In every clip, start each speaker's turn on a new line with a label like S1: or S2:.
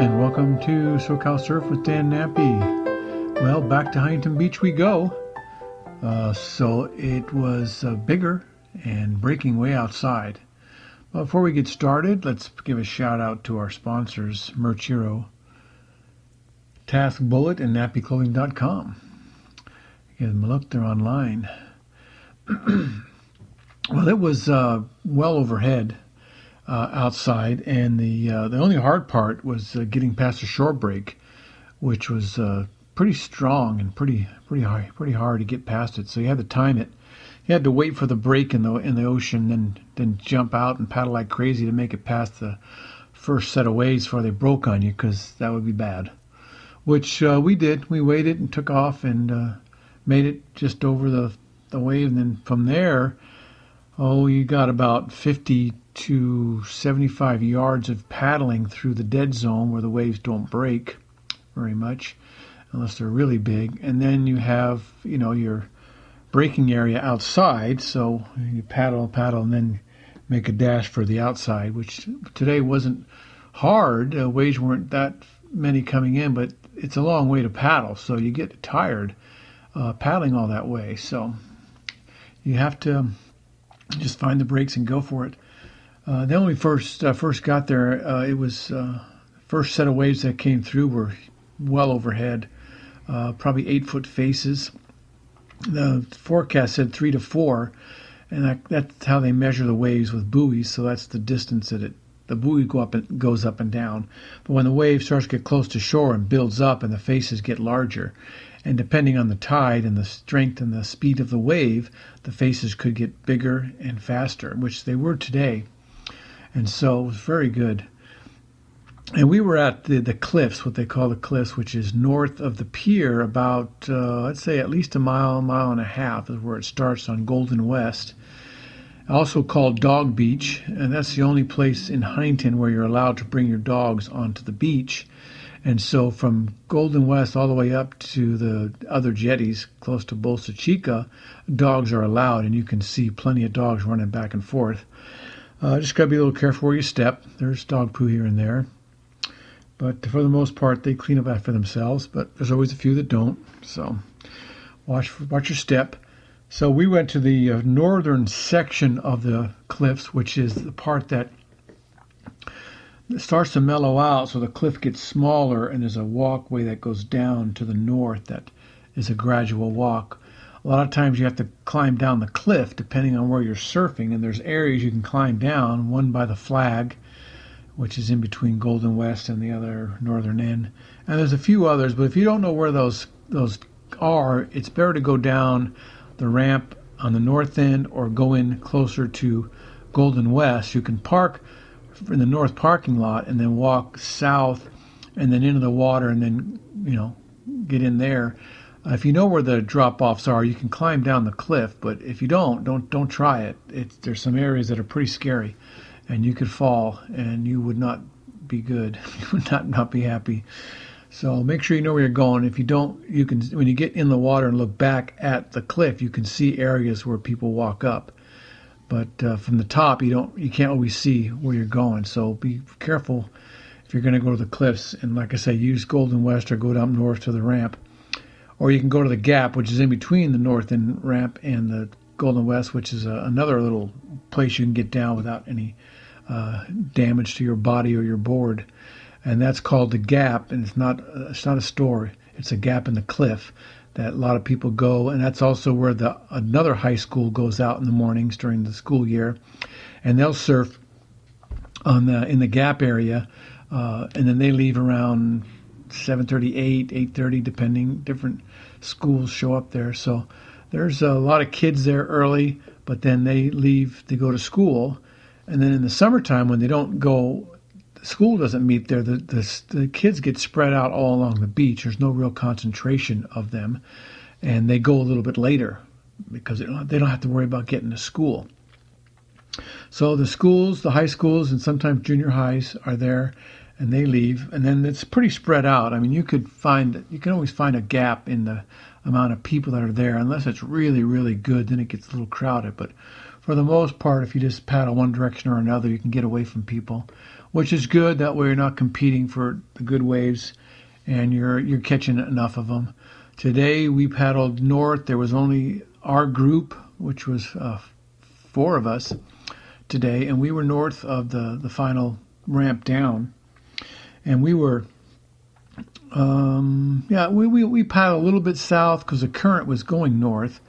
S1: and welcome to SoCal Surf with Dan Nappy. Well, back to Huntington Beach we go. So it was bigger and breaking way outside. But before we get started, let's give a shout out to our sponsors, Merch Hero, Task Bullet, and nappyclothing.com. Give them a look, they're online. Well, it was well overhead outside, and the only hard part was getting past the shore break, which was pretty strong and pretty hard to get past it. So you had to time it. You had to wait for the break in the ocean, then jump out and paddle like crazy to make it past the first set of waves before they broke on you, because that would be bad. Which we did. We waited and took off and made it just over the wave, and then from there, you got about 50 to 75 yards of paddling through the dead zone where the waves don't break very much unless they're really big. And then you have, your breaking area outside, so you paddle, and then make a dash for the outside, which today wasn't hard. Waves weren't that many coming in, but it's a long way to paddle, so you get tired paddling all that way. So you have to just find the breaks and go for it. Then when we first got there, it was first set of waves that came through were well overhead, probably 8-foot faces. The forecast said 3 to 4, and that's how they measure the waves with buoys. So that's the distance that the buoy goes up and down. But when the wave starts to get close to shore and builds up, and the faces get larger, and depending on the tide and the strength and the speed of the wave, the faces could get bigger and faster, which they were today. And so it was very good. And we were at the cliffs, what they call the cliffs, which is north of the pier, about, I'd say at least a mile and a half is where it starts on Golden West. Also called Dog Beach, and that's the only place in Huntington where you're allowed to bring your dogs onto the beach. And so from Golden West all the way up to the other jetties close to Bolsa Chica, dogs are allowed, and you can see plenty of dogs running back and forth. Just got to be a little careful where you step. There's dog poo here and there. But for the most part, they clean up after themselves. But there's always a few that don't. So watch your step. So we went to the northern section of the cliffs, which is the part that starts to mellow out. So the cliff gets smaller, and there's a walkway that goes down to the north that is a gradual walk. A lot of times you have to climb down the cliff depending on where you're surfing, and there's areas you can climb down, one by the flag, which is in between Golden West and the other northern end. And there's a few others, but if you don't know where those are, it's better to go down the ramp on the north end or go in closer to Golden West. You can park in the north parking lot and then walk south and then into the water and then, get in there. If you know where the drop-offs are, you can climb down the cliff, but if you don't try it. There's some areas that are pretty scary, and you could fall, and you would not be good. You would not be happy. So make sure you know where you're going. If you don't, you can, when you get in the water and look back at the cliff, you can see areas where people walk up. But from the top, you can't always see where you're going. So be careful if you're going to go to the cliffs. And like I say, use Golden West or go down north to the ramp. Or you can go to the Gap, which is in between the north end ramp and the Golden West, which is another little place you can get down without any damage to your body or your board. And that's called the Gap, and it's not a store. It's a gap in the cliff that a lot of people go, and that's also where another high school goes out in the mornings during the school year, and they'll surf in the Gap area, and then they leave around 7:30, 8:30, depending. Different schools show up there. So there's a lot of kids there early, but then they leave to go to school. And then in the summertime, when they don't go, the school doesn't meet there, the kids get spread out all along the beach. There's no real concentration of them. And they go a little bit later because they don't have to worry about getting to school. So the schools, the high schools, and sometimes junior highs are there, and they leave, and then it's pretty spread out. I mean, you can always find a gap in the amount of people that are there, unless it's really, really good, then it gets a little crowded. But for the most part, if you just paddle one direction or another, you can get away from people. which is good. That way you're not competing for the good waves, and you're catching enough of them. Today we paddled north. There was only our group, which was 4 of us today, and we were north of the final ramp down, and we were we paddled a little bit south because the current was going north,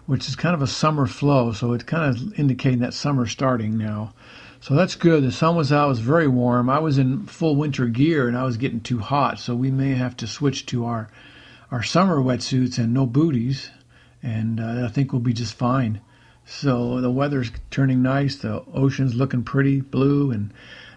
S1: which is kind of a summer flow, so it's kind of indicating that summer's starting now. So that's good. The sun was out. It was very warm. I was in full winter gear, and I was getting too hot, so we may have to switch to our summer wetsuits and no booties, and I think we'll be just fine. So the weather's turning nice. The ocean's looking pretty blue, and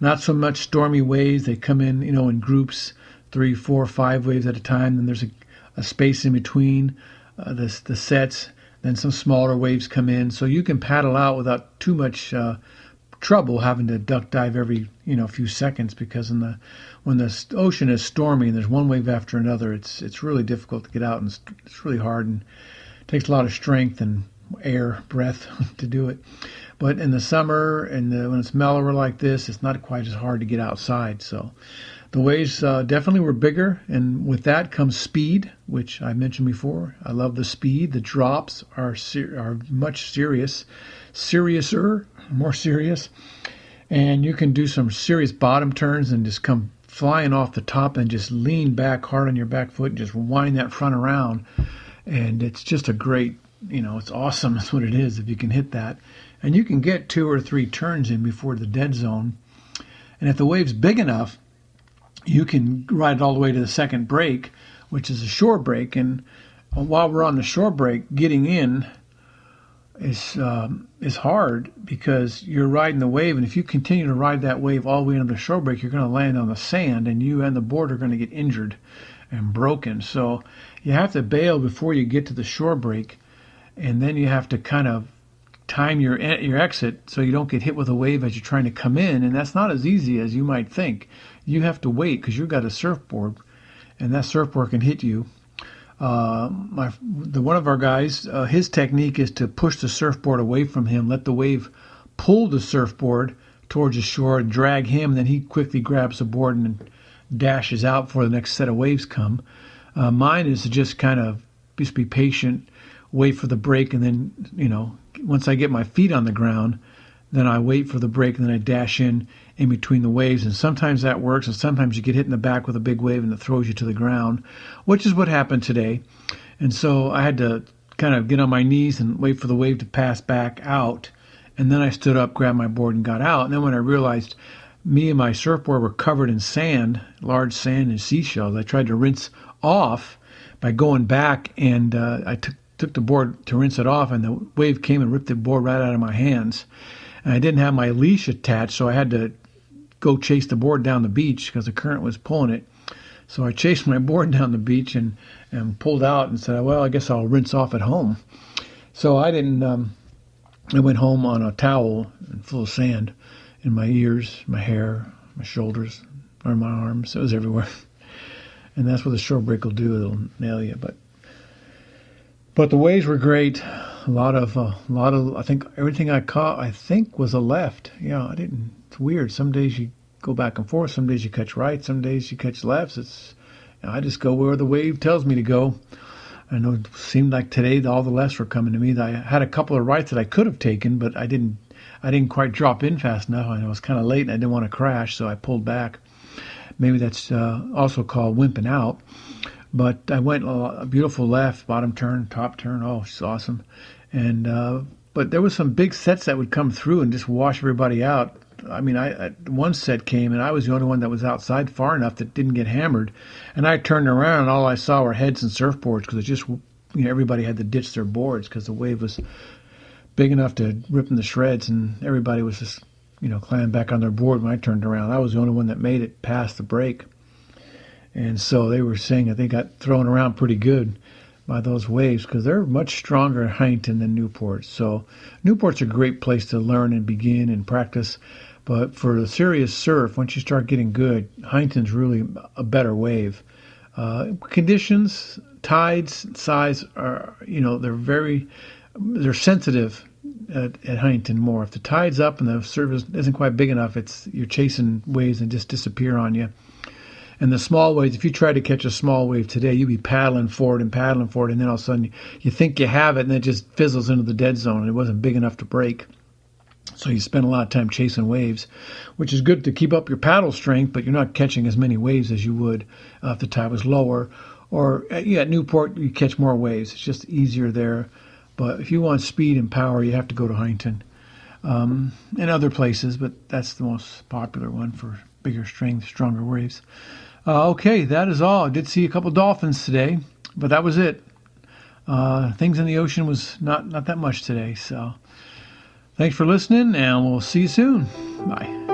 S1: not so much stormy waves. They come in, in groups, 3, 4, 5 waves at a time. Then there's a space in between the sets. Then some smaller waves come in, so you can paddle out without too much trouble having to duck dive every few seconds, because when the ocean is stormy and there's one wave after another, it's really difficult to get out, and it's really hard, and it takes a lot of strength and breath to do it. But in the summer and when it's mellower like this, it's not quite as hard to get outside. So the waves definitely were bigger, and with that comes speed, which I mentioned before. I love the speed. The drops are much seriouser, more serious, and you can do some serious bottom turns and just come flying off the top and just lean back hard on your back foot and just wind that front around, and it's just a great, it's awesome. That's what it is if you can hit that, and you can get 2 or 3 turns in before the dead zone, and if the wave's big enough, you can ride it all the way to the second break, which is a shore break, and while we're on the shore break, getting in is hard because you're riding the wave, and if you continue to ride that wave all the way into the shore break, you're going to land on the sand, and you and the board are going to get injured and broken. So you have to bail before you get to the shore break, and then you have to kind of time your exit so you don't get hit with a wave as you're trying to come in, and that's not as easy as you might think. You have to wait because you've got a surfboard, and that surfboard can hit you. One of our guys, his technique is to push the surfboard away from him, let the wave pull the surfboard towards the shore, and drag him, and then he quickly grabs the board and dashes out before the next set of waves come. Mine is to just kind of just be patient, wait for the break, and then, once I get my feet on the ground, then I wait for the break, and then I dash in between the waves, and sometimes that works, and sometimes you get hit in the back with a big wave and it throws you to the ground, which is what happened today. And so I had to kind of get on my knees and wait for the wave to pass back out, and then I stood up, grabbed my board, and got out. And then when I realized me and my surfboard were covered in sand, large sand and seashells, I tried to rinse off by going back, and I took the board to rinse it off, and the wave came and ripped the board right out of my hands. And I didn't have my leash attached, so I had to go chase the board down the beach because the current was pulling it. So I chased my board down the beach and pulled out and said, well, I guess I'll rinse off at home. So I didn't, I went home on a towel full of sand in my ears, my hair, my shoulders, or my arms. It was everywhere. And that's what the shore break will do. It'll nail you. But the waves were great. A lot of, I think everything I caught, was a left. Yeah, it's weird. Some days you go back and forth. Some days you catch right. Some days you catch lefts. I just go where the wave tells me to go. I know it seemed like today all the lefts were coming to me. I had a couple of rights that I could have taken, but I didn't quite drop in fast enough. I was kind of late and I didn't want to crash, so I pulled back. Maybe that's also called wimping out. But I went a beautiful left, bottom turn, top turn. Oh, it's awesome. And but there was some big sets that would come through and just wash everybody out. I mean, one set came, and I was the only one that was outside far enough that didn't get hammered. And I turned around, and all I saw were heads and surfboards because it just, everybody had to ditch their boards because the wave was big enough to rip them to shreds, and everybody was just, climbing back on their board when I turned around. I was the only one that made it past the break. And so they were saying that they got thrown around pretty good by those waves because they're much stronger in Huntington than Newport. So Newport's a great place to learn and begin and practice. But for the serious surf, once you start getting good, Huntington's really a better wave. Conditions, tides, size are, they're sensitive at Huntington more. If the tide's up and the surface isn't quite big enough, you're chasing waves and just disappear on you. And the small waves, if you try to catch a small wave today, you'd be paddling forward, and then all of a sudden you think you have it, and it just fizzles into the dead zone, and it wasn't big enough to break. So you spend a lot of time chasing waves, which is good to keep up your paddle strength, but you're not catching as many waves as you would if the tide was lower. Or at Newport, you catch more waves. It's just easier there. But if you want speed and power, you have to go to Huntington and other places, but that's the most popular one for bigger strength, stronger waves. Okay, that is all. I did see a couple dolphins today, but that was it. Things in the ocean was not that much today. So thanks for listening, and we'll see you soon. Bye.